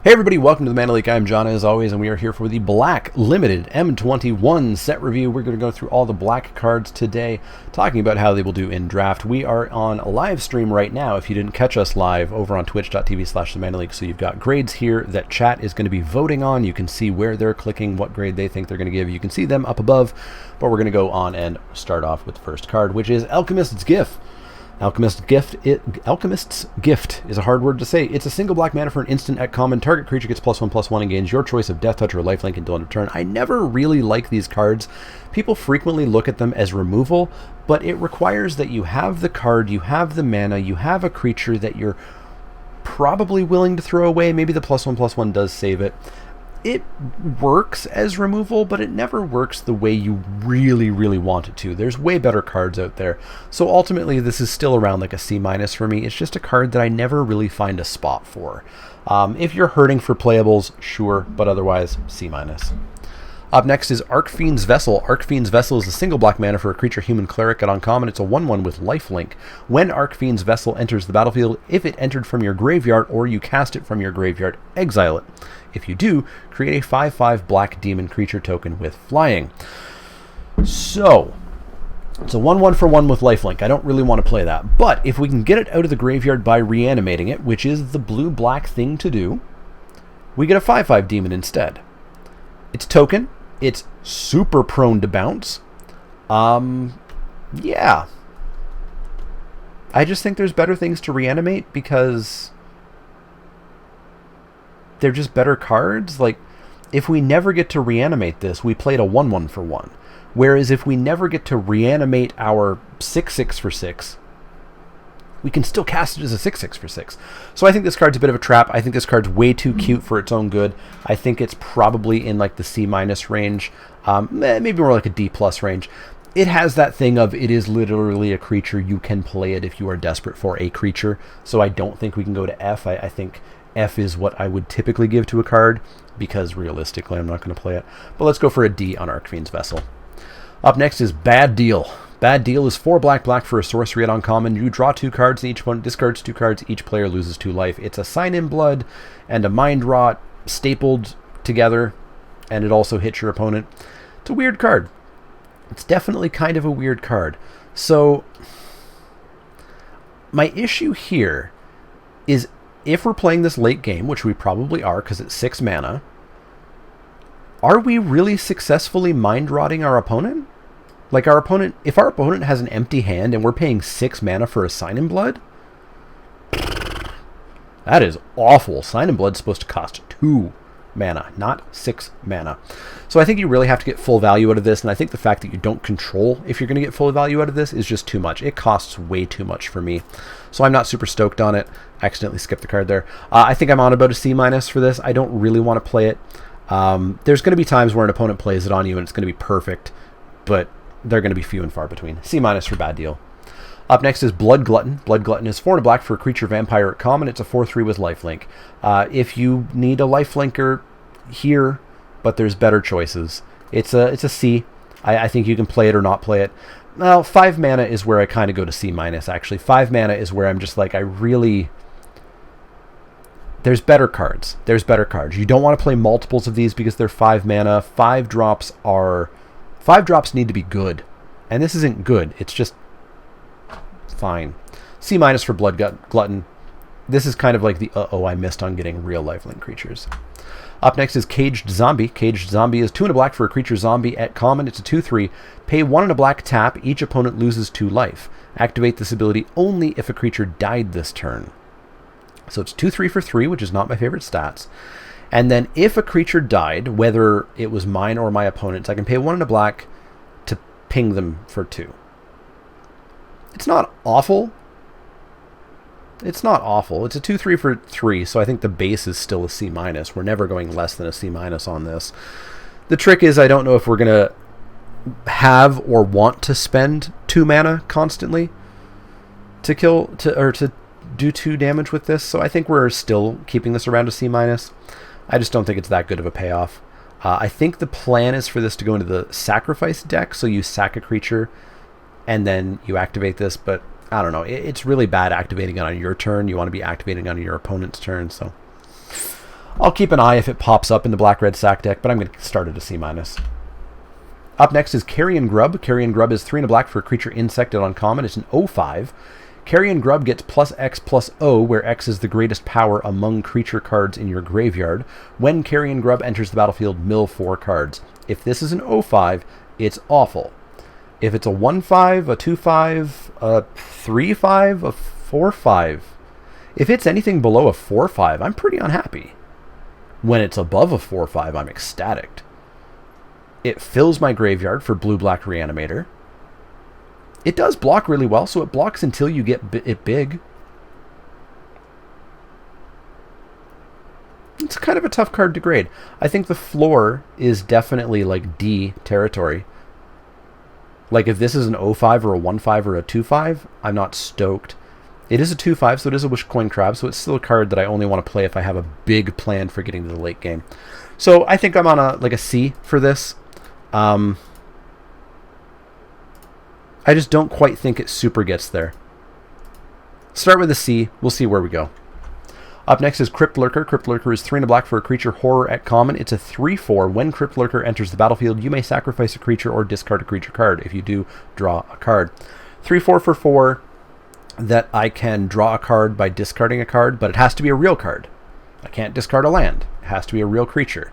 Hey everybody, welcome to the Mana Leek. I'm John as always, and we are here for the Black Limited M21 set review. We're going to go through all the black cards today, talking about how they will do in draft. We are on a live stream right now, if you didn't catch us live, over on twitch.tv/themanaleek. So you've got grades here that chat is going to be voting on. You can see where they're clicking, what grade they think they're going to give. You can see them up above, but we're going to go on and start off with the first card, which is Alchemist's Gift. Alchemist's Gift is a hard word to say. It's a single black mana for an instant at common. Target creature gets +1/+1 and gains your choice of Death Touch or Lifelink until end of turn. I never really like these cards. People frequently look at them as removal, but it requires that you have the card, you have the mana, you have a creature that you're probably willing to throw away. Maybe the +1/+1 does save it. It works as removal, but it never works the way you really want it to. There's way better cards out there. So ultimately, this is still around like a C- for me. It's just a card that I never really find a spot for. If you're hurting for playables, sure, but otherwise, C-. Up next is Archfiends Vessel. Archfiends Vessel is a single black mana for a creature human cleric at uncommon. It's a 1/1 with lifelink. When Archfiends Vessel enters the battlefield, if it entered from your graveyard or you cast it from your graveyard, exile it. If you do, create a 5/5 black demon creature token with flying. So, it's a 1/1 for 1 with lifelink. I don't really want to play that. But if we can get it out of the graveyard by reanimating it, which is the blue-black thing to do, we get a 5/5 demon instead. It's token. It's super prone to bounce. Yeah. I just think there's better things to reanimate because they're just better cards. Like, if we never get to reanimate this, we played a 1/1 for 1. Whereas if we never get to reanimate our 6/6 for 6, we can still cast it as a 6/6 for 6. So I think this card's a bit of a trap. I think this card's way too cute for its own good. I think it's probably in like the C- range, maybe more like a D+ range. It has that thing of it is literally a creature. You can play it if you are desperate for a creature. So I don't think we can go to F. I think F is what I would typically give to a card because realistically I'm not going to play it. But let's go for a D on Archfiends Vessel. Up next is Bad Deal. Bad Deal is 4 black for a sorcery at uncommon. You draw 2 cards and each one discards 2 cards. Each player loses 2 life. It's a Sign in Blood and a Mind Rot stapled together, and it also hits your opponent. It's a weird card. It's definitely kind of a weird card. So my issue here is if we're playing this late game, which we probably are because it's 6 mana, are we really successfully mind rotting our opponent? Like our opponent, if our opponent has an empty hand and we're paying 6 mana for a Sign in Blood, that is awful. Sign in Blood's supposed to cost 2 mana, not 6 mana. So I think you really have to get full value out of this, and I think the fact that you don't control if you're going to get full value out of this is just too much. It costs way too much for me. So I'm not super stoked on it. I accidentally skipped the card there. I think I'm on about a C- for this. I don't really want to play it. There's going to be times where an opponent plays it on you and it's going to be perfect, but they're going to be few and far between. C- for Bad Deal. Up next is Blood Glutton. Blood Glutton is 4 black for a creature vampire at common. It's a 4/3 with lifelink. If you need a lifelinker here, but there's better choices, it's a C. I think you can play it or not play it. Well, 5 mana is where I kind of go to C-, actually. 5 mana is where I'm just like, there's better cards. There's better cards. You don't want to play multiples of these because they're 5 mana. 5 drops need to be good. And this isn't good. It's just fine. C- for Blood Glutton. This is kind of like the I missed on getting real lifelink creatures. Up next is Caged Zombie. Caged Zombie is 2 and a black for a creature zombie at common. It's a 2/3. Pay 1 and a black, tap. Each opponent loses 2 life. Activate this ability only if a creature died this turn. So it's 2/3 for 3, which is not my favorite stats. And then if a creature died, whether it was mine or my opponent's, I can pay 1 and a black to ping them for 2. It's not awful. It's not awful. It's a 2/3 for 3, so I think the base is still a C-. We're never going less than a C- on this. The trick is I don't know if we're going to have or want to spend 2 mana constantly to do 2 damage with this, so I think we're still keeping this around a C-. I just don't think it's that good of a payoff. I think the plan is for this to go into the sacrifice deck, so you sack a creature and then you activate this, but I don't know. It's really bad activating it on your turn. You want to be activating on your opponent's turn, so I'll keep an eye if it pops up in the black-red sack deck, but I'm going to start at a C-. Up next is Kari and Grub. Kari and Grub is 3 and a black for a creature insected uncommon. It's an 0/5. Kari and Grub gets +X/+O, where X is the greatest power among creature cards in your graveyard. When Kari and Grub enters the battlefield, mill 4 cards. If this is an 0/5, it's awful. If it's a 1/5, a 2/5, a 3/5, a 4/5, if it's anything below a 4/5, I'm pretty unhappy. When it's above a 4/5, I'm ecstatic. It fills my graveyard for blue-black Reanimator. It does block really well, so it blocks until you get it big. It's kind of a tough card to grade. I think the floor is definitely like D territory. Like if this is an 0/5 or a 1/5 or a 2/5, I'm not stoked. It is a 2/5, so it is a Wish Coin Crab, so it's still a card that I only want to play if I have a big plan for getting to the late game. So I think I'm on a C for this. I just don't quite think it super gets there. Start with a C. We'll see where we go. Up next is Crypt Lurker. Crypt Lurker is 3 and a black for a creature horror at common. It's a 3/4. When Crypt Lurker enters the battlefield, you may sacrifice a creature or discard a creature card. If you do, draw a card. 3/4 for 4 that I can draw a card by discarding a card, but it has to be a real card. I can't discard a land. It has to be a real creature.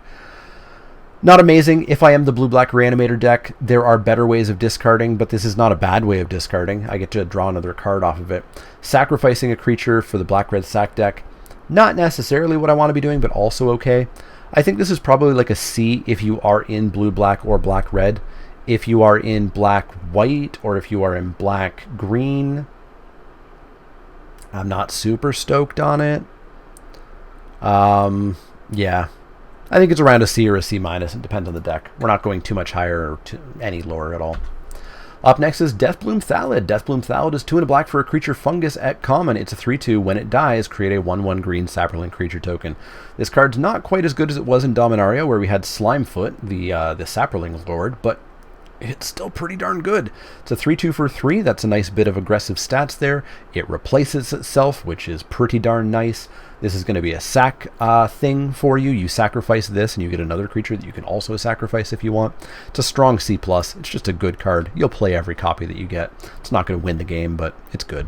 Not amazing. If I am the blue-black Reanimator deck, there are better ways of discarding, but this is not a bad way of discarding. I get to draw another card off of it. Sacrificing a creature for the black-red sack deck, not necessarily what I want to be doing, but also okay. I think this is probably like a C if you are in blue-black or black-red. If you are in black-white or if you are in black-green, I'm not super stoked on it. Yeah. I think it's around a C or a C-. It depends on the deck. We're not going too much higher or to any lower at all. Up next is Deathbloom Thallid. Deathbloom Thallid is 2 and a black for a creature fungus at common. It's a 3/2. When it dies, create a 1/1 green Saproling creature token. This card's not quite as good as it was in Dominaria, where we had Slimefoot, the Saproling Lord, but it's still pretty darn good. It's a 3/2 for 3. That's a nice bit of aggressive stats there. It replaces itself, which is pretty darn nice. This is going to be a sack thing for you. You sacrifice this and you get another creature that you can also sacrifice if you want. It's a strong C+. It's just a good card. You'll play every copy that you get. It's not going to win the game, but it's good.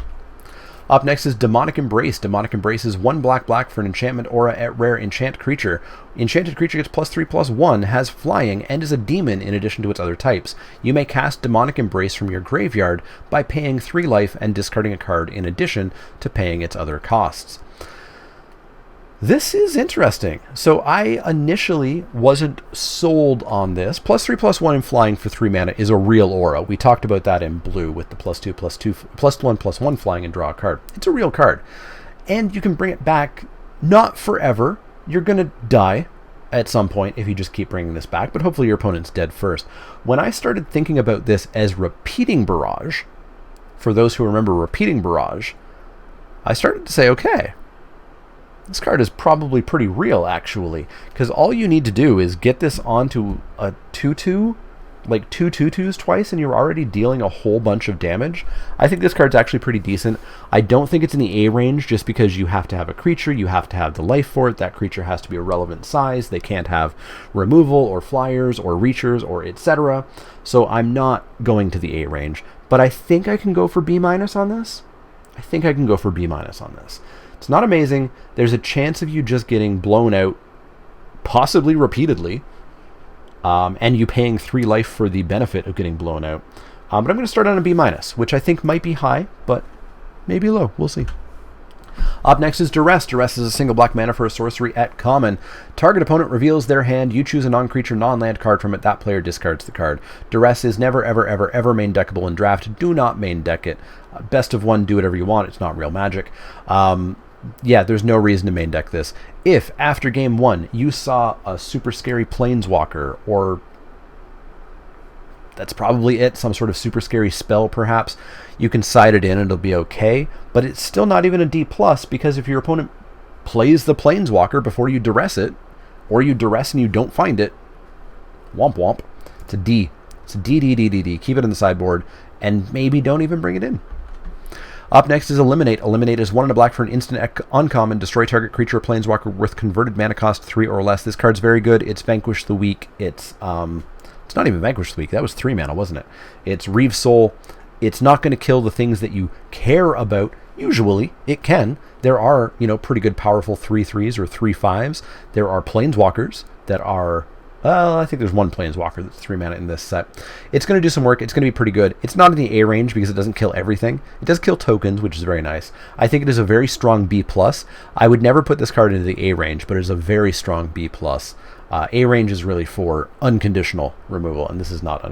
Up next is Demonic Embrace. Demonic Embrace is 1 black for an enchantment aura at rare enchant creature. Enchanted creature gets +3/+1, has flying, and is a demon in addition to its other types. You may cast Demonic Embrace from your graveyard by paying 3 life and discarding a card in addition to paying its other costs. This is interesting. So I initially wasn't sold on this. +3/+1 in flying for 3 mana is a real aura. We talked about that in blue with the +1/+1 flying and draw a card. It's a real card. And you can bring it back, not forever. You're going to die at some point if you just keep bringing this back, but hopefully your opponent's dead first. When I started thinking about this as Repeating Barrage, for those who remember Repeating Barrage, I started to say, okay, this card is probably pretty real, actually, because all you need to do is get this onto a 2/2, like 2 2/2s twice, and you're already dealing a whole bunch of damage. I think this card's actually pretty decent. I don't think it's in the A range just because you have to have a creature, you have to have the life for it, that creature has to be a relevant size, they can't have removal or flyers or reachers or etc. So I'm not going to the A range, but I think I can go for B- on this. I think I can go for B- on this. It's not amazing. There's a chance of you just getting blown out, possibly repeatedly, and you paying 3 life for the benefit of getting blown out. But I'm going to start on a B-, which I think might be high, but maybe low. We'll see. Up next is Duress. Duress is a single black mana for a sorcery at common. Target opponent reveals their hand. You choose a non-creature, non-land card from it. That player discards the card. Duress is never, ever, ever, ever main deckable in draft. Do not main deck it. Best of one, do whatever you want. It's not real magic. Yeah, there's no reason to main deck this. If, after game 1, you saw a super scary planeswalker, or that's probably it, some sort of super scary spell perhaps, you can side it in and it'll be okay, but it's still not even a D+, because if your opponent plays the planeswalker before you duress it, or you duress and you don't find it, womp womp, it's a D. It's a D. Keep it in the sideboard, and maybe don't even bring it in. Up next is Eliminate. Eliminate is 1 and a black for an instant uncommon. Destroy target creature or planeswalker with converted mana cost 3 or less. This card's very good. It's Vanquish the Weak. It's not even Vanquish the Weak. That was 3 mana, wasn't it? It's Reeve Soul. It's not going to kill the things that you care about. Usually, it can. There are, pretty good powerful 3/3s or 3/5s. There are planeswalkers that are... I think there's one planeswalker that's 3 mana in this set. It's going to do some work. It's going to be pretty good. It's not in the A range because it doesn't kill everything. It does kill tokens, which is very nice. I think it is a very strong B+. I would never put this card into the A range, but it is a very strong B+. A range is really for unconditional removal, and this is not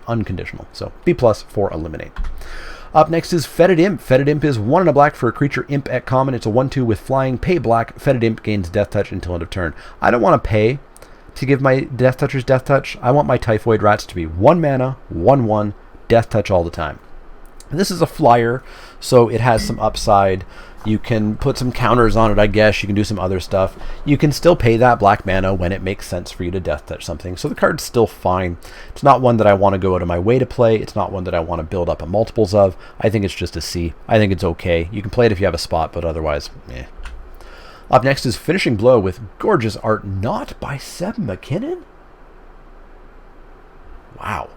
unconditional. So B+ for Eliminate. Up next is Fetid Imp. Fetid Imp is 1 and a black for a creature imp at common. It's a 1/2 with flying. Pay black. Fetid Imp gains Death Touch until end of turn. I don't want to pay to give my Death Touchers Death Touch. I want my Typhoid Rats to be 1 mana, 1/1, Death Touch all the time. This is a flyer, so it has some upside. You can put some counters on it, I guess. You can do some other stuff. You can still pay that black mana when it makes sense for you to Death Touch something. So the card's still fine. It's not one that I want to go out of my way to play. It's not one that I want to build up a multiples of. I think it's just a C. I think it's okay. You can play it if you have a spot, but otherwise, eh. Up next is Finishing Blow with gorgeous art, not by Seb McKinnon. Wow.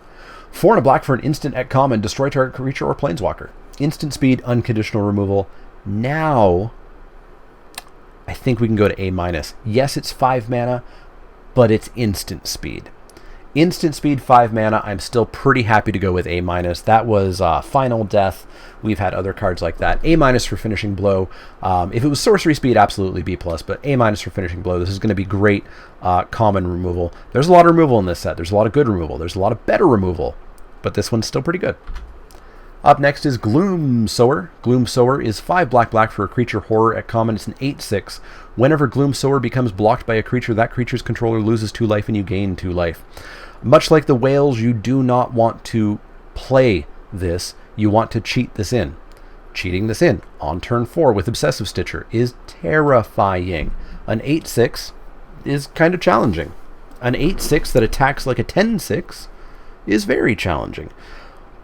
4 and a black for an instant at common. Destroy target creature or planeswalker. Instant speed, unconditional removal. Now, I think we can go to A-. Yes, it's 5 mana, but it's instant speed. Instant speed, 5 mana. I'm still pretty happy to go with A-. That was Final Death. We've had other cards like that. A- for Finishing Blow. If it was sorcery speed, absolutely B+, but A- for Finishing Blow. This is going to be great common removal. There's a lot of removal in this set. There's a lot of good removal. There's a lot of better removal, but this one's still pretty good. Up next is Gloom Sower. Gloom Sower is 5 black for a creature horror at common. It's an 8/6. Whenever Gloom Sower becomes blocked by a creature, that creature's controller loses 2 life and you gain 2 life. Much like the whales, you do not want to play this. You want to cheat this in. Cheating this in on turn 4 with Obsessive Stitcher is terrifying. An 8/6 is kind of challenging. An 8/6 that attacks like a 10/6 is very challenging.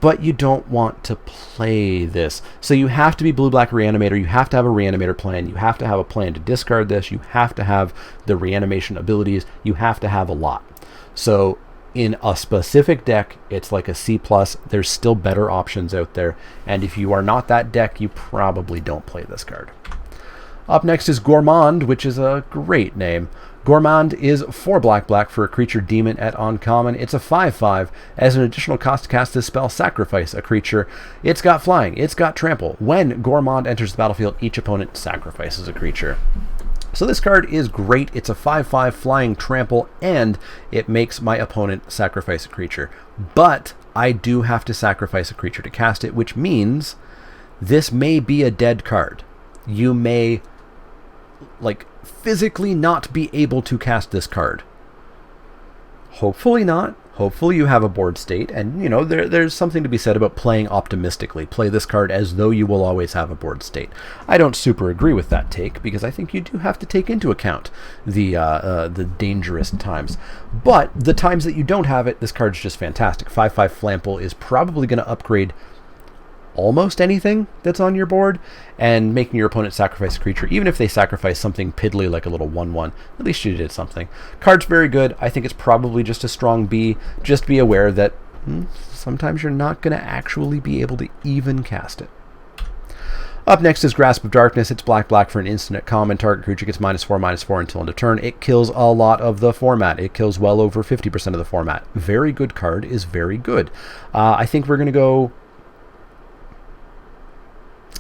But you don't want to play this. So you have to be blue-black Reanimator. You have to have a Reanimator plan. You have to have a plan to discard this. You have to have the reanimation abilities. You have to have a lot. So in a specific deck, it's like a C+. There's still better options out there. And if you are not that deck, you probably don't play this card. Up next is Gormand, which is a great name. Gormand is 4 black for a creature demon at uncommon. It's a 5/5. As an additional cost to cast this spell, sacrifice a creature. It's got flying. It's got trample. When Gormand enters the battlefield, each opponent sacrifices a creature. So this card is great. It's a 5/5 flying trample, and it makes my opponent sacrifice a creature. But I do have to sacrifice a creature to cast it, which means this may be a dead card. You may physically not be able to cast this card. Hopefully not. Hopefully you have a board state, and there's something to be said about playing optimistically. Play this card as though you will always have a board state. I don't super agree with that take, because I think you do have to take into account the dangerous times. But the times that you don't have it, this card's just fantastic. 5/5 Flample is probably going to upgrade almost anything that's on your board, and making your opponent sacrifice a creature, even if they sacrifice something piddly like a little 1/1, at least you did something. Card's very good. I think it's probably just a strong B. Just be aware that sometimes you're not going to actually be able to even cast it. Up next is Grasp of Darkness. It's black for an instant at common. Target creature gets -4/-4 until end of turn. It kills a lot of the format. It kills well over 50% of the format. Very good card is very good. I think we're going to go...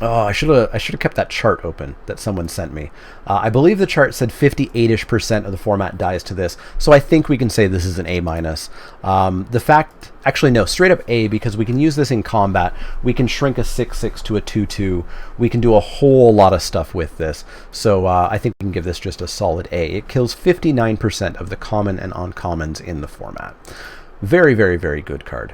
Oh, I should have kept that chart open that someone sent me. I believe the chart said 58-ish% of the format dies to this, so I think we can say this is an A-. The fact... Actually, no, straight up A, because we can use this in combat. We can shrink a 6/6 to a 2/2. We can do a whole lot of stuff with this. So I think we can give this just a solid A. It kills 59% of the common and uncommons in the format. Very, very, very good card.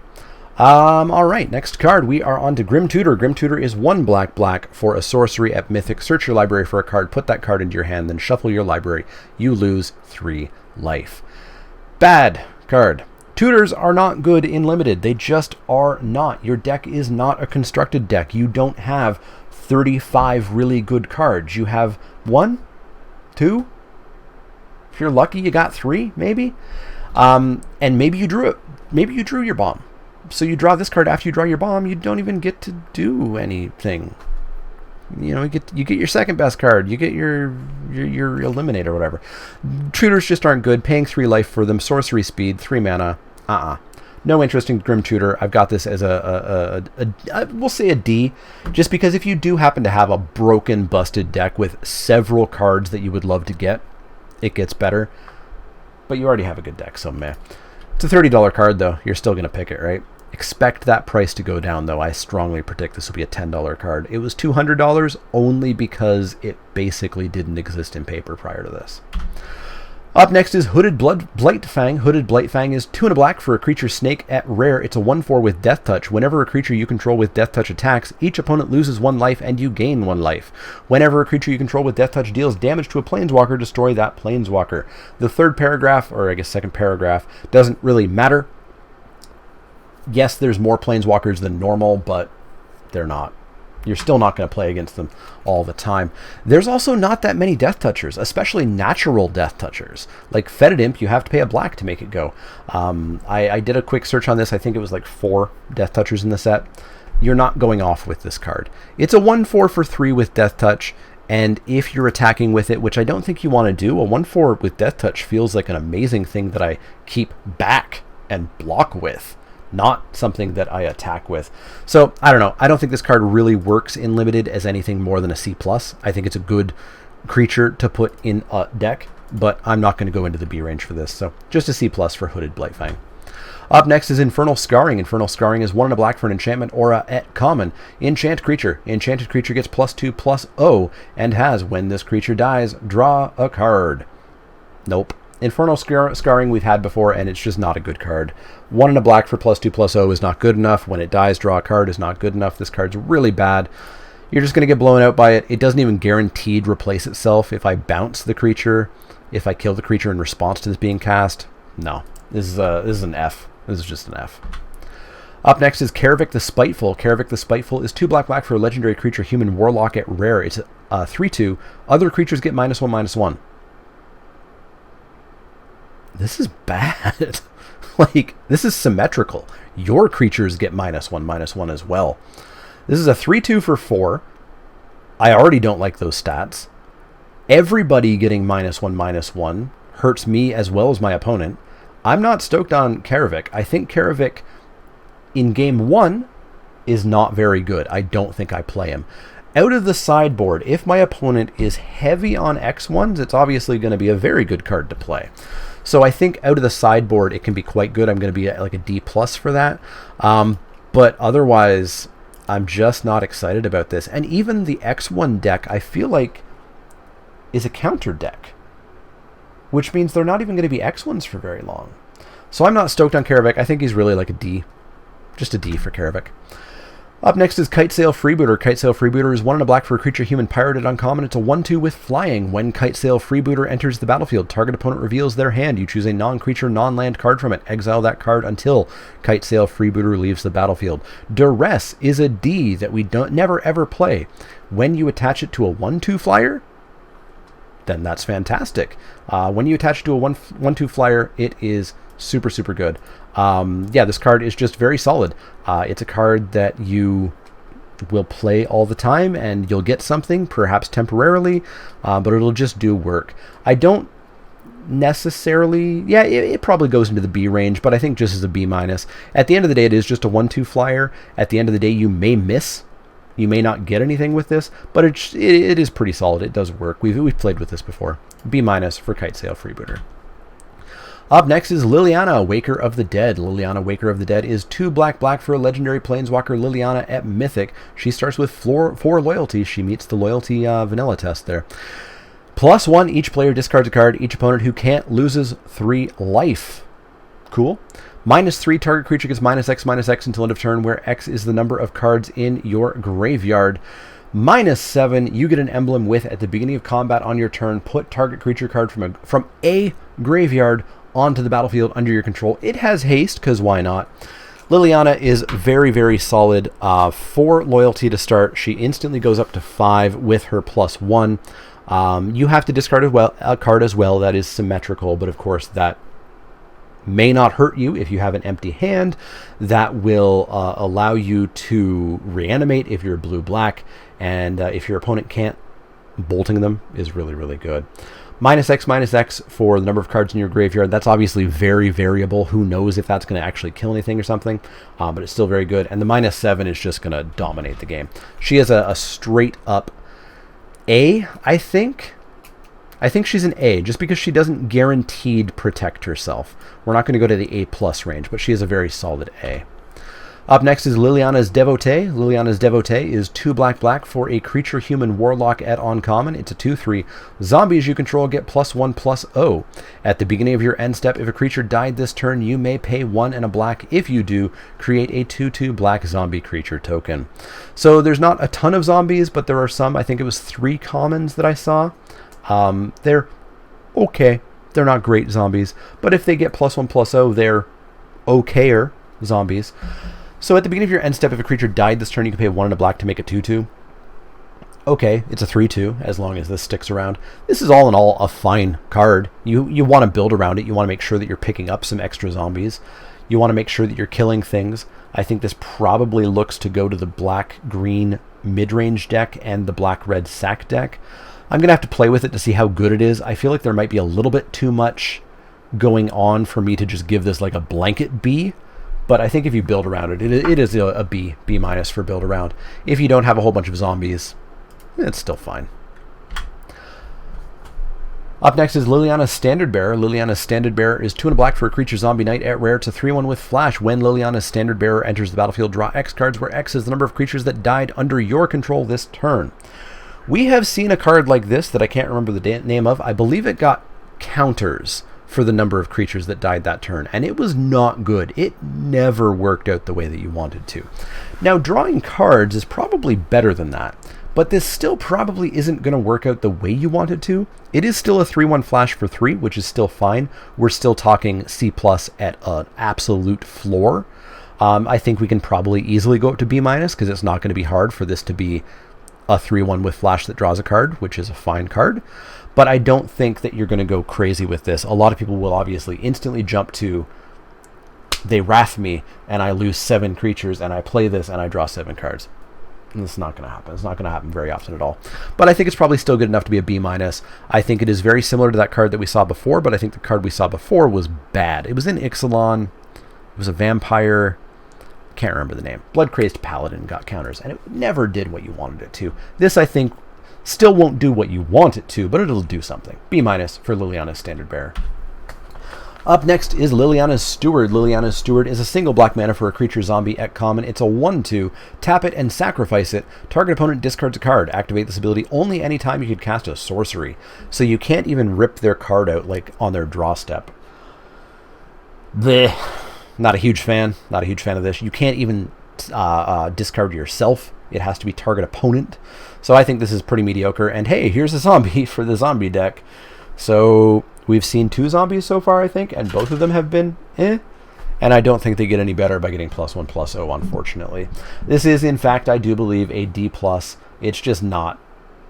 All right, next card, we are on to Grim Tudor. Grim Tudor is 1 black for a sorcery at Mythic. Search your library for a card, put that card into your hand, then shuffle your library. You lose 3 life. Bad card. Tudors are not good in Limited. They just are not. Your deck is not a constructed deck. You don't have 35 really good cards. You have 1, 2, if you're lucky you got 3 maybe, and maybe you drew it. Maybe you drew your bomb. So you draw this card after you draw your bomb. You don't even get to do anything. You know, you get your second best card. You get your eliminate or whatever. Tutors just aren't good. Paying 3 life for them. Sorcery speed, 3 mana. No interest in Grim Tutor. I've got this as we'll say a D, just because if you do happen to have a broken, busted deck with several cards that you would love to get, it gets better. But you already have a good deck, so meh. It's a $30 card, though. You're still going to pick it, right? Expect that price to go down, though. I strongly predict this will be a $10 card. It was $200 only because it basically didn't exist in paper prior to this. Up next is Hooded Blight Fang. Hooded Blight Fang is 2 and a black for a creature snake at rare. It's a 1/4 with Death Touch. Whenever a creature you control with Death Touch attacks, each opponent loses 1 life and you gain 1 life. Whenever a creature you control with Death Touch deals damage to a planeswalker, destroy that planeswalker. The third paragraph, or I guess second paragraph, doesn't really matter. Yes, there's more planeswalkers than normal, but they're not. You're still not going to play against them all the time. There's also not that many Death Touchers, especially natural Death Touchers. Like Fetid Imp, you have to pay a black to make it go. I did a quick search on this. I think it was like 4 Death Touchers in the set. You're not going off with this card. It's a 1/4 for 3 with Death Touch, and if you're attacking with it, which I don't think you want to do, a 1/4 with Death Touch feels like an amazing thing that I keep back and block with, not something that I attack with. So, I don't know. I don't think this card really works in Limited as anything more than a C+. I think it's a good creature to put in a deck, but I'm not going to go into the B range for this. So, just a C+ for Hooded Blightfang. Up next is Infernal Scarring. Infernal Scarring is 1 and a black for an enchantment aura at common. Enchant creature. Enchanted creature gets +2/+0 and has, when this creature dies, draw a card. Nope. Infernal Scarring we've had before, and it's just not a good card. 1 and a black for +2/+0 is not good enough. When it dies, draw a card is not good enough. This card's really bad. You're just going to get blown out by it. It doesn't even guaranteed replace itself if I bounce the creature, if I kill the creature in response to this being cast. No. This is an F. This is just an F. Up next is Karavik the Spiteful. Karavik the Spiteful is 2 black for a legendary creature, human warlock at rare. It's a 3/2. Other creatures get -1/-1. This is bad. Like, this is symmetrical. Your creatures get -1/-1 as well. This is a 3/2 for 4. I already don't like those stats. Everybody getting -1/-1 hurts me as well as my opponent. I'm not stoked on Karavik. I think Karavik in game 1 is not very good. I don't think I play him. Out of the sideboard, if my opponent is heavy on X1s, it's obviously going to be a very good card to play. So I think out of the sideboard, it can be quite good. I'm going to be at like a D+ for that. But otherwise, I'm just not excited about this. And even the X1 deck, I feel like, is a counter deck, which means they're not even going to be X1s for very long. So I'm not stoked on Karavik. I think he's really like a D. Just a D for Karavik. Up next is Kitesail Freebooter. Kitesail Freebooter is 1 and a black for a creature human pirated uncommon. It's a 1/2 with flying. When Kitesail Freebooter enters the battlefield, target opponent reveals their hand. You choose a non-creature, non-land card from it. Exile that card until Kitesail Freebooter leaves the battlefield. Duress is a D that we never ever play. When you attach it to a 1/2 flyer, then that's fantastic. When you attach it to a 1/2 flyer, it is super, super good. Yeah, this card is just very solid. It's a card that you will play all the time, and you'll get something, perhaps temporarily, but it'll just do work. I don't necessarily... Yeah, it probably goes into the B range, but I think just as a B-. At the end of the day, it is just a 1/2 flyer. At the end of the day, you may miss. You may not get anything with this, but it is pretty solid. It does work. We've played with this before. B- for Kitesail Freebooter. Up next is Liliana, Waker of the Dead. Liliana, Waker of the Dead is 2 black for a legendary planeswalker, Liliana at Mythic. She starts with 4 loyalty. She meets the loyalty vanilla test there. +1, each player discards a card. Each opponent who can't loses 3 life. Cool. -3, target creature gets -X until end of turn, where X is the number of cards in your graveyard. -7, you get an emblem with, at the beginning of combat on your turn, put target creature card from a graveyard onto the battlefield under your control. It has haste, because why not? Liliana is very, very solid. 4 loyalty to start. She instantly goes up to 5 with her +1. You have to discard a card as well that is symmetrical, but of course that may not hurt you if you have an empty hand. That will allow you to reanimate if you're blue-black, and if your opponent can't, bolting them is really, really good. -X for the number of cards in your graveyard. That's obviously very variable. Who knows if that's going to actually kill anything or something, but it's still very good. And the -7 is just going to dominate the game. She is a straight-up A, I think. I think she's an A, just because she doesn't guaranteed protect herself. We're not going to go to the A+ range, but she is a very solid A. Up next is Liliana's Devotee. Liliana's Devotee is 2 black for a creature human warlock at uncommon. It's a 2/3. Zombies you control get +1/+0. At the beginning of your end step, if a creature died this turn, you may pay 1 and a black. If you do, create a 2/2 black zombie creature token. So there's not a ton of zombies, but there are some. I think it was 3 commons that I saw. They're okay. They're not great zombies, but if they get +1/+0, they're okayer zombies. So at the beginning of your end step, if a creature died this turn, you can pay 1 and a black to make a 2/2. Okay, it's a 3/2 as long as this sticks around. This is all in all a fine card. You want to build around it. You want to make sure that you're picking up some extra zombies. You want to make sure that you're killing things. I think this probably looks to go to the black-green mid-range deck and the black-red sack deck. I'm going to have to play with it to see how good it is. I feel like there might be a little bit too much going on for me to just give this like a blanket B. But I think if you build around it, it is a B, B- for build around. If you don't have a whole bunch of zombies, it's still fine. Up next is Liliana Standardbearer. Liliana Standardbearer is 2 and a black for a creature zombie knight at rare. It's a 3/1 with flash. When Liliana Standardbearer enters the battlefield, draw X cards, where X is the number of creatures that died under your control this turn. We have seen a card like this that I can't remember the name of. I believe it got counters for the number of creatures that died that turn, and it was not good. It never worked out the way that you wanted to. Now, drawing cards is probably better than that, but this still probably isn't going to work out the way you want it to. It is still a 3/1 flash for 3, which is still fine. We're still talking C+ at an absolute floor. I think we can probably easily go up to B-, because it's not going to be hard for this to be a 3/1 with flash that draws a card, which is a fine card. But I don't think that you're going to go crazy with this. A lot of people will obviously instantly jump to, they wrath me, and I lose 7 creatures, and I play this, and I draw 7 cards. And it's not going to happen. It's not going to happen very often at all. But I think it's probably still good enough to be a B-. I think it is very similar to that card that we saw before, but I think the card we saw before was bad. It was in Ixalan. It was a vampire. Can't remember the name. Blood-Crazed Paladin got counters, and it never did what you wanted it to. This, I think, still won't do what you want it to, but it'll do something. B- for Liliana's Standardbearer. Up next is Liliana's Steward. Liliana's Steward is a single black mana for a creature zombie at common. It's a 1/2. Tap it and sacrifice it. Target opponent discards a card. Activate this ability only anytime you could cast a sorcery. So you can't even rip their card out like on their draw step. Blech. Not a huge fan. Not a huge fan of this. You can't even discard yourself. It has to be target opponent. So I think this is pretty mediocre. And hey, here's a zombie for the zombie deck. So we've seen 2 zombies so far, I think, and both of them have been eh. And I don't think they get any better by getting +1/+0, unfortunately. This is, in fact, I do believe a D+. It's just not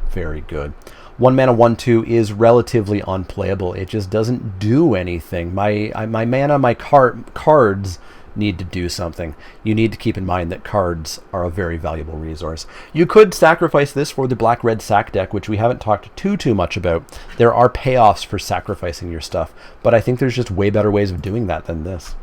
very good. 1 mana 1/2 is relatively unplayable. It just doesn't do anything. My mana, my cards need to do something. You need to keep in mind that cards are a very valuable resource. You could sacrifice this for the black-red sack deck, which we haven't talked too much about. There are payoffs for sacrificing your stuff, but I think there's just way better ways of doing that than this.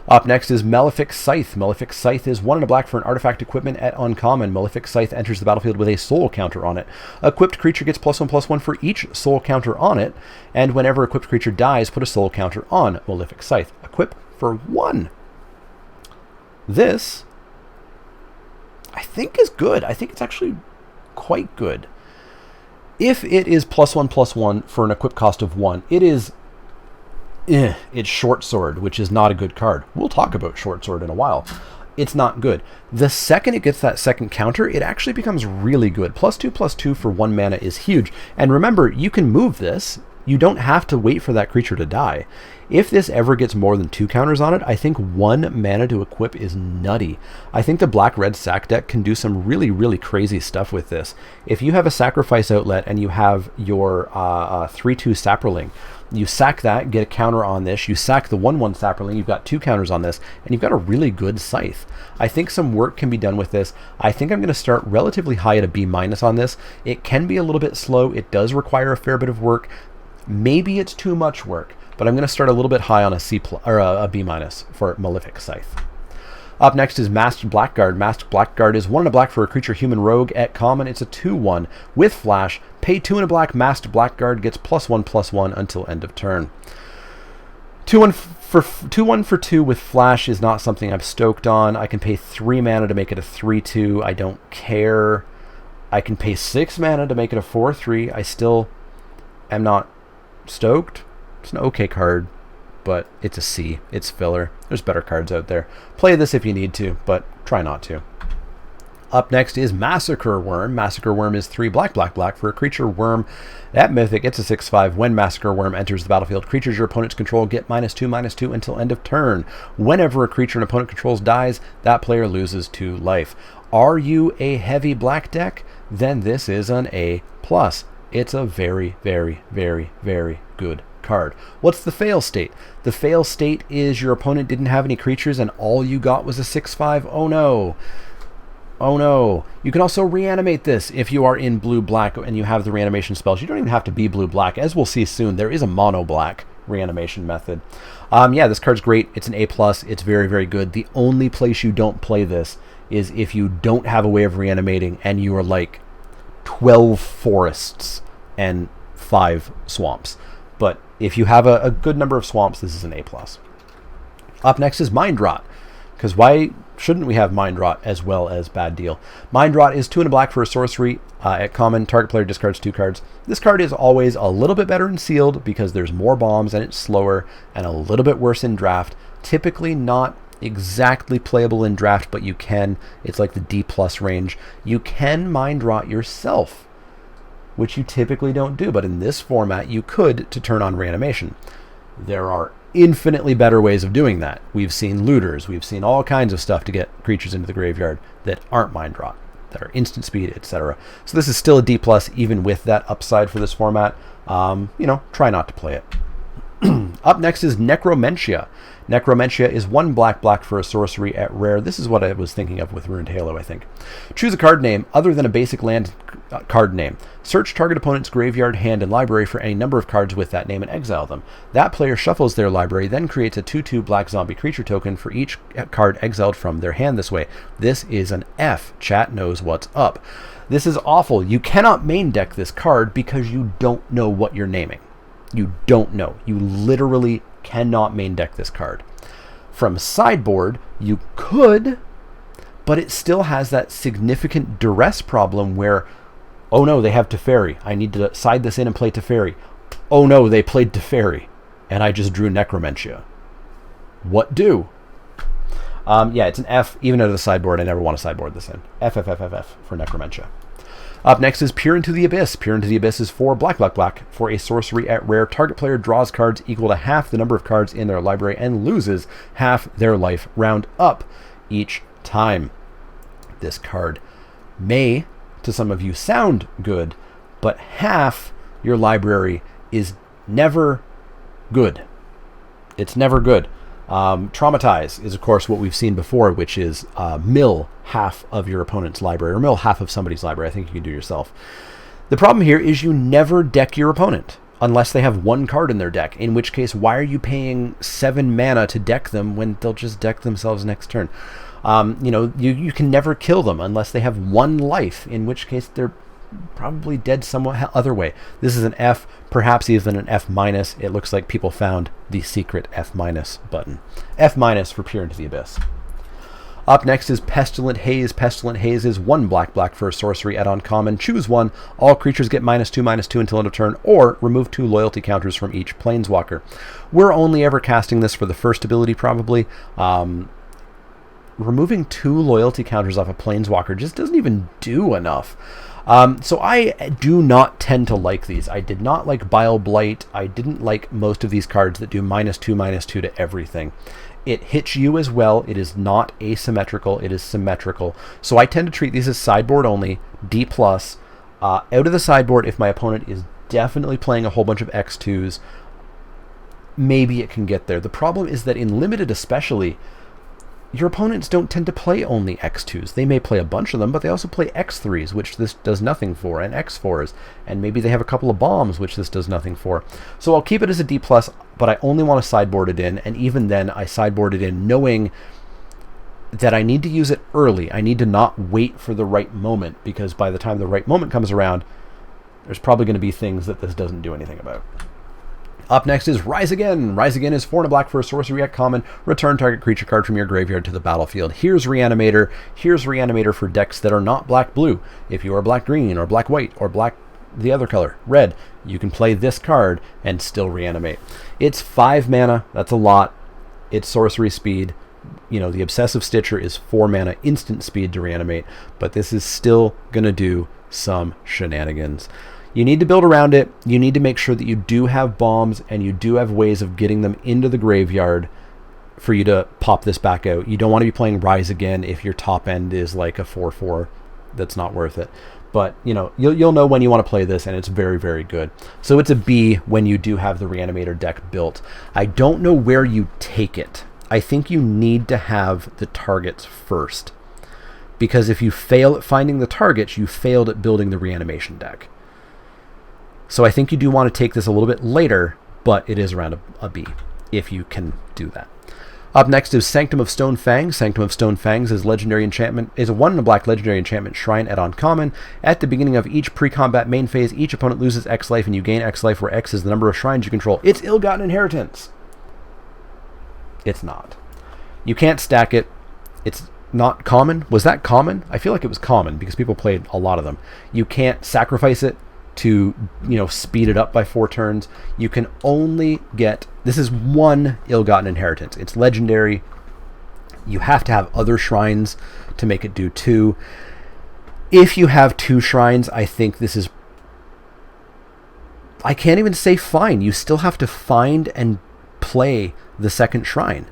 Up next is Malefic Scythe. Malefic Scythe is 1 and a black for an artifact equipment at uncommon. Malefic Scythe enters the battlefield with a soul counter on it. Equipped creature gets +1/+1 for each soul counter on it, and whenever equipped creature dies, put a soul counter on Malefic Scythe. Equip for 1. This, I think, is good. I think it's actually quite good. If it is +1/+1 for an equip cost of 1, it is it's Short Sword, which is not a good card. We'll talk about Short Sword in a while. It's not good. The second it gets that second counter, it actually becomes really good. +2/+2 for 1 mana is huge. And remember, you can move this. You don't have to wait for that creature to die. If this ever gets more than 2 counters on it, I think 1 mana to equip is nutty. I think the black-red sack deck can do some really, really crazy stuff with this. If you have a sacrifice outlet and you have your 3/2 Saproling, you sack that, get a counter on this, you sack the 1/1 Saproling, you've got 2 counters on this, and you've got a really good Scythe. I think some work can be done with this. I think I'm going to start relatively high at a B- on this. It can be a little bit slow. It does require a fair bit of work. Maybe it's too much work, but I'm going to start a little bit high on a C+ or a B- for Malefic Scythe. Up next is Masked Blackguard. Masked Blackguard is 1 and a black for a creature human rogue. At common, it's a 2/1 with flash. Pay 2 and a black. Masked Blackguard gets +1/+1 until end of turn. 2/1 for 2 with flash is not something I'm stoked on. I can pay 3 mana to make it a 3/2. I don't care. I can pay 6 mana to make it a 4/3. I still am not stoked. It's an okay card, but it's a C. It's filler. There's better cards out there. Play this if you need to, but try not to. Up next is Massacre Worm. Massacre Worm is 3 black for a creature worm. At Mythic, it's a 6/5. When Massacre Worm enters the battlefield, creatures your opponents control get -2/-2 until end of turn. Whenever a creature an opponent controls dies, that player loses 2 life. Are you a heavy black deck? Then this is an A+. It's a very, very, very, very good card. What's the fail state? The fail state is your opponent didn't have any creatures and all you got was a 6/5. Oh no. Oh no. You can also reanimate this if you are in blue-black and you have the reanimation spells. You don't even have to be blue-black. As we'll see soon, there is a mono-black reanimation method. Yeah, this card's great. It's an A+. It's very, very good. The only place you don't play this is if you don't have a way of reanimating and you are like 12 forests and 5 swamps. But if you have a good number of swamps, this is an A+. Up next is Mind Rot. Because why shouldn't we have Mind Rot as well as Bad Deal? Mind Rot is 2 and a black for a sorcery. At common, target player discards 2 cards. This card is always a little bit better in sealed because there's more bombs and it's slower, and a little bit worse in draft. Typically not exactly playable in draft, but you can. It's like the D+ range. You can Mind Rot yourself, which you typically don't do, but in this format you could to turn on reanimation. There are infinitely better ways of doing that. We've seen looters, we've seen all kinds of stuff to get creatures into the graveyard that aren't Mind Rot, that are instant speed, etc. So this is still a D+, even with that upside for this format. Try not to play it. Up next is Necromancy. Necromancy is 1 black for a sorcery at rare. This is what I was thinking of with Ruined Halo, I think. Choose a card name other than a basic land card name. Search target opponent's graveyard, hand, and library for any number of cards with that name and exile them. That player shuffles their library, then creates a 2/2 black zombie creature token for each card exiled from their hand this way. This is an F. Chat knows what's up. This is awful. You cannot main deck this card because you don't know what you're naming. You don't know. You literally cannot main deck this card. From sideboard, you could, but it still has that significant duress problem where, oh no, they have Teferi. I need to side this in and play Teferi. Oh no, they played Teferi, and I just drew Necromancy. What do? Yeah, it's an F, even out of the sideboard. I never want to sideboard this in. F for Necromancy. Up next is Peer into the Abyss. Peer into the Abyss is 4 black for a sorcery at rare. Target player draws cards equal to half the number of cards in their library and loses half their life round up each time. This card may, to some of you, sound good, but half your library is never good. It's never good. Traumatize is, of course, what we've seen before, which is mill half of your opponent's library, or mill half of somebody's library. I think you can do yourself. The problem here is you never deck your opponent unless they have 1 card in their deck, in which case, why are you paying 7 mana to deck them when they'll just deck themselves next turn? You can never kill them unless they have 1 life, in which case they're probably dead somewhat other way. This is an F, perhaps even an F-. It looks like people found the secret F- button. F- for Peer into the Abyss. Up next is Pestilent Hayes. Pestilent Hayes is 1 black for a sorcery at uncommon. Choose 1. All creatures get -2/-2 until end of turn, or remove 2 loyalty counters from each planeswalker. We're only ever casting this for the first ability, probably. removing 2 loyalty counters off a Planeswalker just doesn't even do enough. So I do not tend to like these. I did not like Bile Blight. I didn't like most of these cards that do -2/-2 to everything. It hits you as well. It is not asymmetrical. It is symmetrical. So I tend to treat these as sideboard only, D+. Out of the sideboard, if my opponent is definitely playing a whole bunch of X2s, maybe it can get there. The problem is that in Limited especially, your opponents don't tend to play only X2s. They may play a bunch of them, but they also play X3s, which this does nothing for, and X4s, and maybe they have a couple of bombs, which this does nothing for. So I'll keep it as a D+, but I only want to sideboard it in, and even then I sideboard it in knowing that I need to use it early. I need to not wait for the right moment, because by the time the right moment comes around, there's probably going to be things that this doesn't do anything about. Up next is Rise Again. Rise Again is 4 and a black for a sorcery at common. Return target creature card from your graveyard to the battlefield. Here's Reanimator. Here's Reanimator for decks that are not black-blue. If you are black-green or black-white or black the other color, red, you can play this card and still reanimate. It's 5 mana. That's a lot. It's sorcery speed. You know, the Obsessive Stitcher is 4 mana instant speed to reanimate, but this is still going to do some shenanigans. You need to build around it. You need to make sure that you do have bombs and you do have ways of getting them into the graveyard for you to pop this back out. You don't want to be playing Rise Again if your top end is like a 4/4. That's not worth it. But, you know, you'll know when you want to play this, and it's very, very good. So it's a B when you do have the Reanimator deck built. I don't know where you take it. I think you need to have the targets first. Because if you fail at finding the targets, you failed at building the reanimation deck. So I think you do want to take this a little bit later, but it is around a B, if you can do that. Up next is Sanctum of Stone Fangs. Sanctum of Stone Fangs is legendary enchantment. Is a 1 and a black legendary enchantment shrine at uncommon. At the beginning of each pre-combat main phase, each opponent loses X life and you gain X life, where X is the number of shrines you control. It's ill-gotten inheritance. It's not. You can't stack it. It's not common. Was that common? I feel like it was common because people played a lot of them. You can't sacrifice it to, you know, speed it up by 4 turns. You can only get, this is 1 ill-gotten inheritance. It's legendary. You have to have other shrines to make it do 2. If you have 2 shrines, I think this is, I can't even say fine. You still have to find and play the second shrine,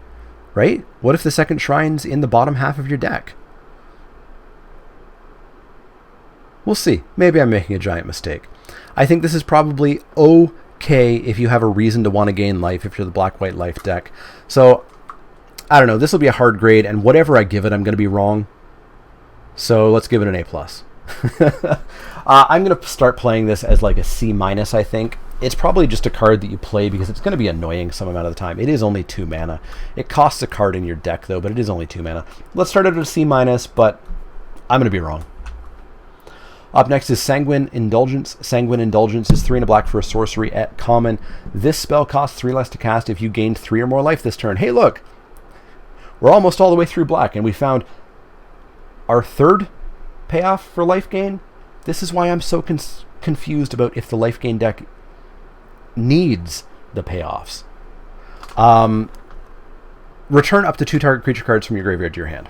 right? What if the second shrine's in the bottom half of your deck? We'll see. Maybe I'm making a giant mistake. I think this is probably okay if you have a reason to want to gain life, if you're the black-white life deck. So, I don't know. This will be a hard grade, and whatever I give it, I'm going to be wrong. So, let's give it an A+. I'm going to start playing this as like a C-, I think. It's probably just a card that you play because it's going to be annoying some amount of the time. It is only 2 mana. It costs a card in your deck, though, but it is only 2 mana. Let's start at a C-, but I'm going to be wrong. Up next is Sanguine Indulgence. Sanguine Indulgence is 3 and a black for a sorcery at common. This spell costs 3 less to cast if you gained 3 or more life this turn. Hey, look! We're almost all the way through black, and we found our 3rd payoff for life gain. This is why I'm so confused about if the life gain deck needs the payoffs. Return up to 2 target creature cards from your graveyard to your hand.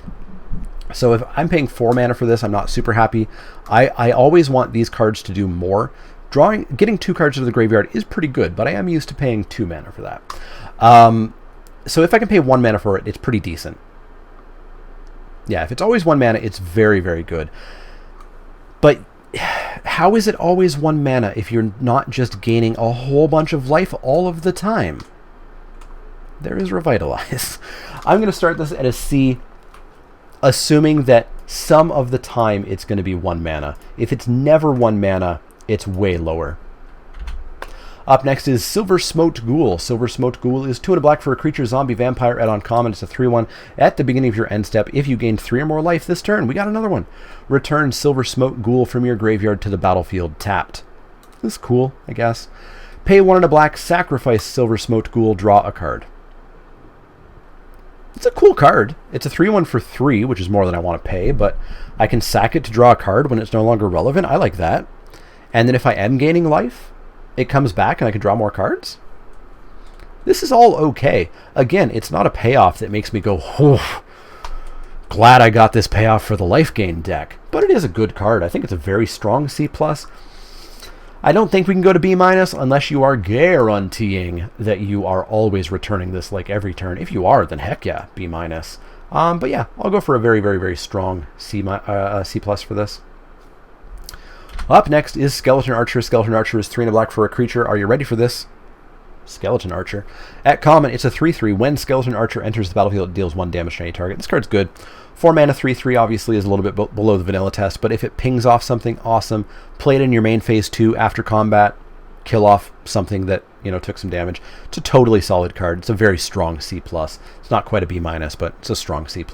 So if I'm paying 4 mana for this, I'm not super happy. I always want these cards to do more. Getting 2 cards to the graveyard is pretty good, but I am used to paying 2 mana for that. So if I can pay 1 mana for it, it's pretty decent. Yeah, if it's always 1 mana, it's very, very good. But how is it always 1 mana if you're not just gaining a whole bunch of life all of the time? There is Revitalize. I'm going to start this at a C, assuming that some of the time it's going to be 1 mana. If it's never 1 mana, it's way lower. Up next is Silver Smoked Ghoul. Silver Smoked Ghoul is 2 and a black for a creature, zombie, vampire at uncommon. It's a 3/1 at the beginning of your end step. If you gain 3 or more life this turn, we got another one. Return Silver Smoked Ghoul from your graveyard to the battlefield tapped. This is cool, I guess. Pay 1 and a black, sacrifice Silver Smoked Ghoul, draw a card. It's a cool card. It's a 3/1 for 3, which is more than I want to pay, but I can sack it to draw a card when it's no longer relevant. I like that. And then if I am gaining life, it comes back and I can draw more cards. This is all okay. Again, it's not a payoff that makes me go, oh, glad I got this payoff for the life gain deck. But it is a good card. I think it's a very strong C+. I don't think we can go to B- unless you are guaranteeing that you are always returning this like every turn. If you are, then heck yeah, B-. But yeah, I'll go for a very, very, very strong C+ for this. Up next is Skeleton Archer. Skeleton Archer is 3 and a black for a creature. Are you ready for this? Skeleton Archer. At common, it's a 3/3. When Skeleton Archer enters the battlefield, it deals 1 damage to any target. This card's good. 4 mana 3/3 obviously is a little bit below the vanilla test, but if it pings off something, awesome. Play it in your main phase 2 after combat. Kill off something that, you know, took some damage. It's a totally solid card. It's a very strong C+. It's not quite a B-, but it's a strong C+.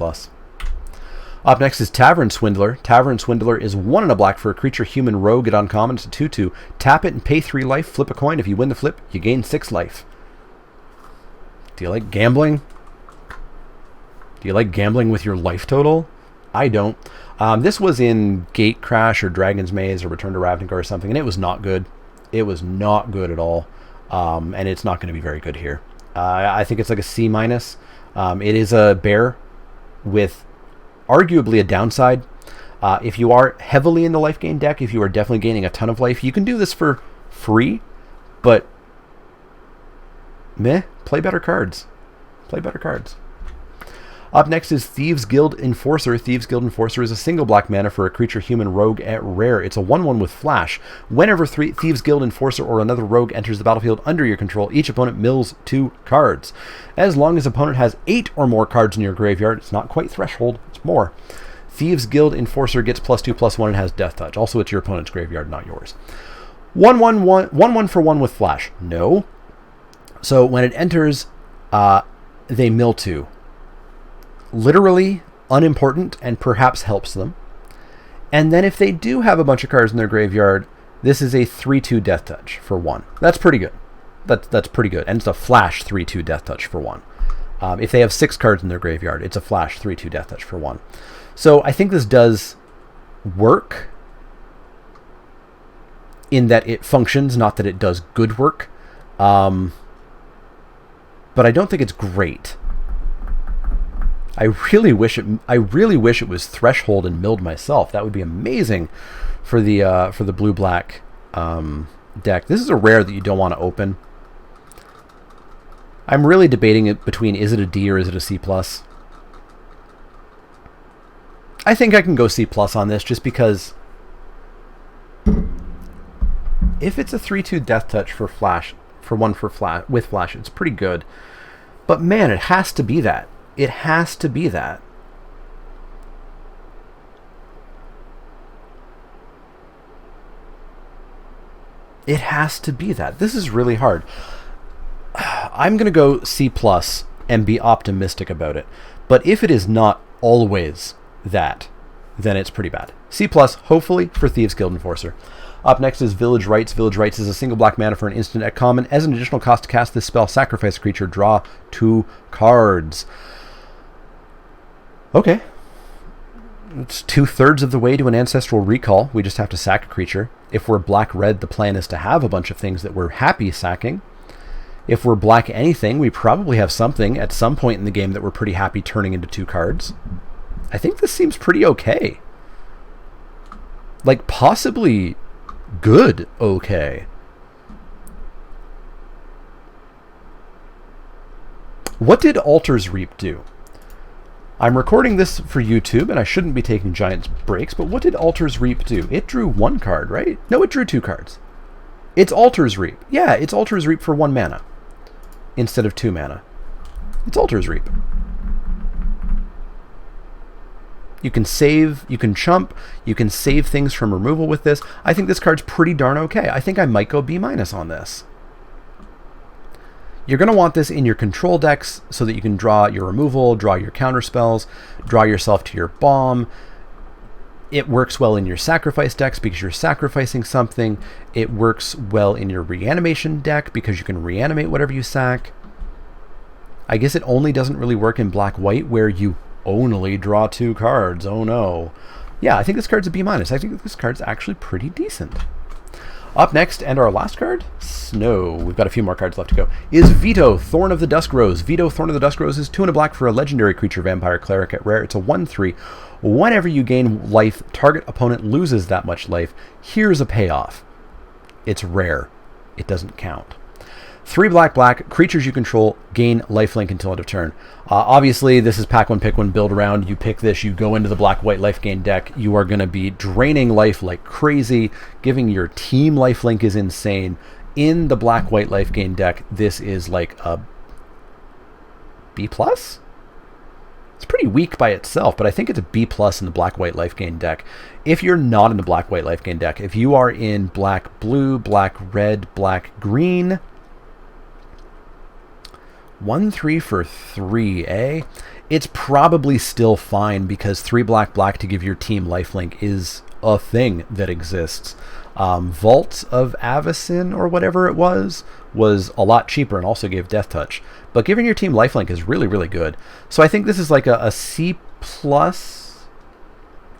Up next is Tavern Swindler. Tavern Swindler is 1 and a black for a creature human rogue at uncommon. It's a 2/2. Tap it and pay 3 life. Flip a coin. If you win the flip, you gain 6 life. Do you like gambling? Do you like gambling with your life total? I don't. This was in Gate Crash or Dragon's Maze or Return to Ravnica or something, and it was not good. It was not good at all, and it's not going to be very good here. I think it's like a C-. It is a bear with arguably a downside. If you are heavily in the life gain deck, if you are definitely gaining a ton of life, you can do this for free, but meh, play better cards. Play better cards. Up next is Thieves Guild Enforcer. Thieves Guild Enforcer is a single black mana for a creature human rogue at rare. It's a 1/1 with flash. Whenever Thieves Guild Enforcer or another rogue enters the battlefield under your control, each opponent mills 2 cards. As long as opponent has 8 or more cards in your graveyard, it's not quite threshold, it's more. Thieves Guild Enforcer gets +2/+1 and has Death Touch. Also, it's your opponent's graveyard, not yours. 1/1 for 1 with flash. No. So when it enters, they mill 2. Literally unimportant and perhaps helps them. And then if they do have a bunch of cards in their graveyard, this is a 3/2 Death Touch for 1. That's pretty good. That's pretty good. And it's a flash 3/2 Death Touch for 1. If they have 6 cards in their graveyard, it's a flash 3/2 Death Touch for 1. So I think this does work in that it functions, not that it does good work. But I don't think it's great. I really wish it was threshold and milled myself. That would be amazing for the blue-black deck. This is a rare that you don't want to open. I'm really debating it between is it a D or is it a C+. I think I can go C+ on this just because if it's a 3/2 Death Touch for flash, with flash, it's pretty good. But man, it has to be that. It has to be that. It has to be that. This is really hard. I'm going to go C+ and be optimistic about it. But if it is not always that, then it's pretty bad. C+, hopefully, for Thieves Guild Enforcer. Up next is Village Rites. Village Rites is a single black mana for an instant at common. As an additional cost to cast this spell, sacrifice a creature, draw 2 cards. Okay. It's 2/3 of the way to an Ancestral Recall. We just have to sack a creature. If we're black-red, the plan is to have a bunch of things that we're happy sacking. If we're black anything, we probably have something at some point in the game that we're pretty happy turning into 2 cards. I think this seems pretty okay. Like, possibly good okay. What did Altar's Reap do? I'm recording this for YouTube, and I shouldn't be taking giant breaks, but what did Altar's Reap do? It drew 1 card, right? No, it drew 2 cards. It's Altar's Reap. Yeah, it's Altar's Reap for 1 mana instead of 2 mana. It's Altar's Reap. You can save, you can chump, you can save things from removal with this. I think this card's pretty darn okay. I think I might go B- on this. You're going to want this in your control decks so that you can draw your removal, draw your counter spells, draw yourself to your bomb. It works well in your sacrifice decks because you're sacrificing something. It works well in your reanimation deck because you can reanimate whatever you sack. I guess it only doesn't really work in black-white where you only draw 2 cards. Oh no. Yeah, I think this card's a B-. I think this card's actually pretty decent. Up next, and our last card, Snow, we've got a few more cards left to go, is Veto, Thorn of the Dusk Rose. Veto, Thorn of the Dusk Rose is 2 and a black for a legendary creature, Vampire Cleric at rare. It's a 1/3. Whenever you gain life, target opponent loses that much life. Here's a payoff. It's rare. It doesn't count. 3 black, creatures you control gain lifelink until end of turn. Obviously, this is pack one, pick one, build around. You pick this, you go into the black-white life gain deck. You are going to be draining life like crazy. Giving your team lifelink is insane. In the black-white life gain deck, this is like a B+? It's pretty weak by itself, but I think it's a B+ in the black-white life gain deck. If you're not in the black-white life gain deck, if you are in black-blue, black-red, black-green... 1/3 for 3, eh? It's probably still fine because 3 black to give your team lifelink is a thing that exists. Vault of Avacyn or whatever it was a lot cheaper and also gave Death Touch. But giving your team lifelink is really, really good. So I think this is like a C+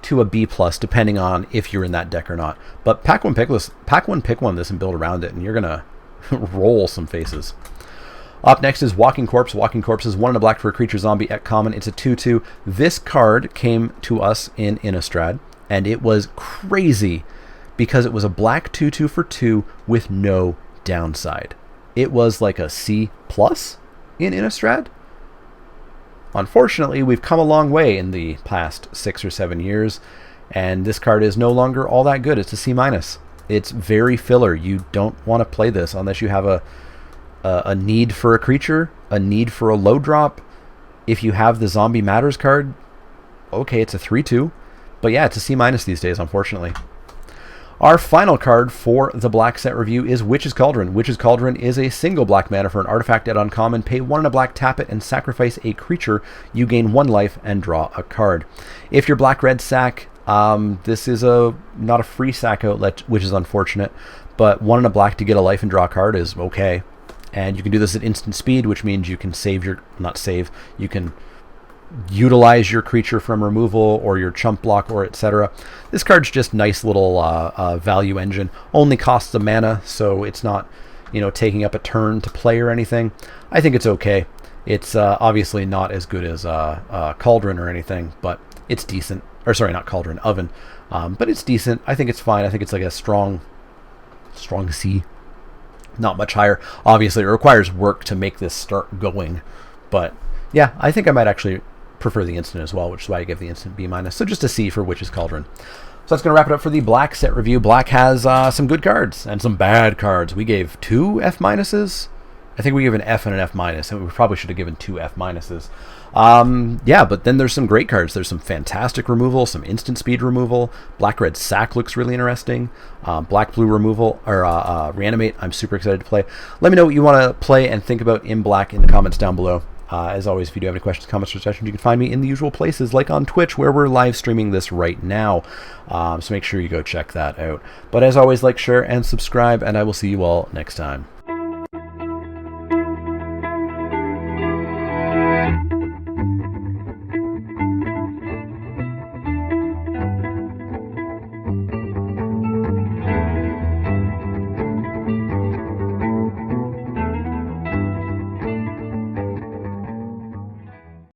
to a B+, depending on if you're in that deck or not. But pack one, pick one this and build around it, and you're gonna roll some faces. Up next is Walking Corpse. Walking Corpse is 1 and a black for a creature zombie at common. It's a 2/2. This card came to us in Innistrad, and it was crazy because it was a black 2/2 for 2 with no downside. It was like a C+ in Innistrad. Unfortunately, we've come a long way in the past 6 or 7 years, and this card is no longer all that good. It's a C-. It's very filler. You don't want to play this unless you have a need for a creature, a need for a low drop. If you have the Zombie Matters card, okay, it's a 3/2. But yeah, it's a C- these days, unfortunately. Our final card for the black set review is Witch's Cauldron. Witch's Cauldron is a single black mana for an artifact at uncommon. Pay 1 and a black, tap it, and sacrifice a creature. You gain 1 life and draw a card. If you're black-red sack, this is not a free sack outlet, which is unfortunate. But 1 and a black to get a life and draw a card is okay. And you can do this at instant speed, which means you can you can utilize your creature from removal or your chump block or etc. This card's just nice little value engine. Only costs a mana, so it's not, taking up a turn to play or anything. I think it's okay. It's obviously not as good as Cauldron or anything, but it's decent. Or sorry, not Cauldron, Oven. But it's decent. I think it's fine. I think it's like a strong C. Not much higher. Obviously, it requires work to make this start going. But yeah, I think I might actually prefer the instant as well, which is why I give the instant B-. So just a C for Witch's Cauldron. So that's going to wrap it up for the black set review. Black has some good cards and some bad cards. We gave 2 F-. I think we gave an F and an F-, and we probably should have given 2 F-. Yeah, but then there's some great cards. There's some fantastic removal, some instant speed removal. Black-red sack looks really interesting. Black-blue removal, or reanimate, I'm super excited to play. Let me know what you want to play and think about in black in the comments down below. As always, if you do have any questions, comments, or suggestions, you can find me in the usual places, like on Twitch, where we're live streaming this right now. So make sure you go check that out. But as always, like, share, and subscribe, and I will see you all next time.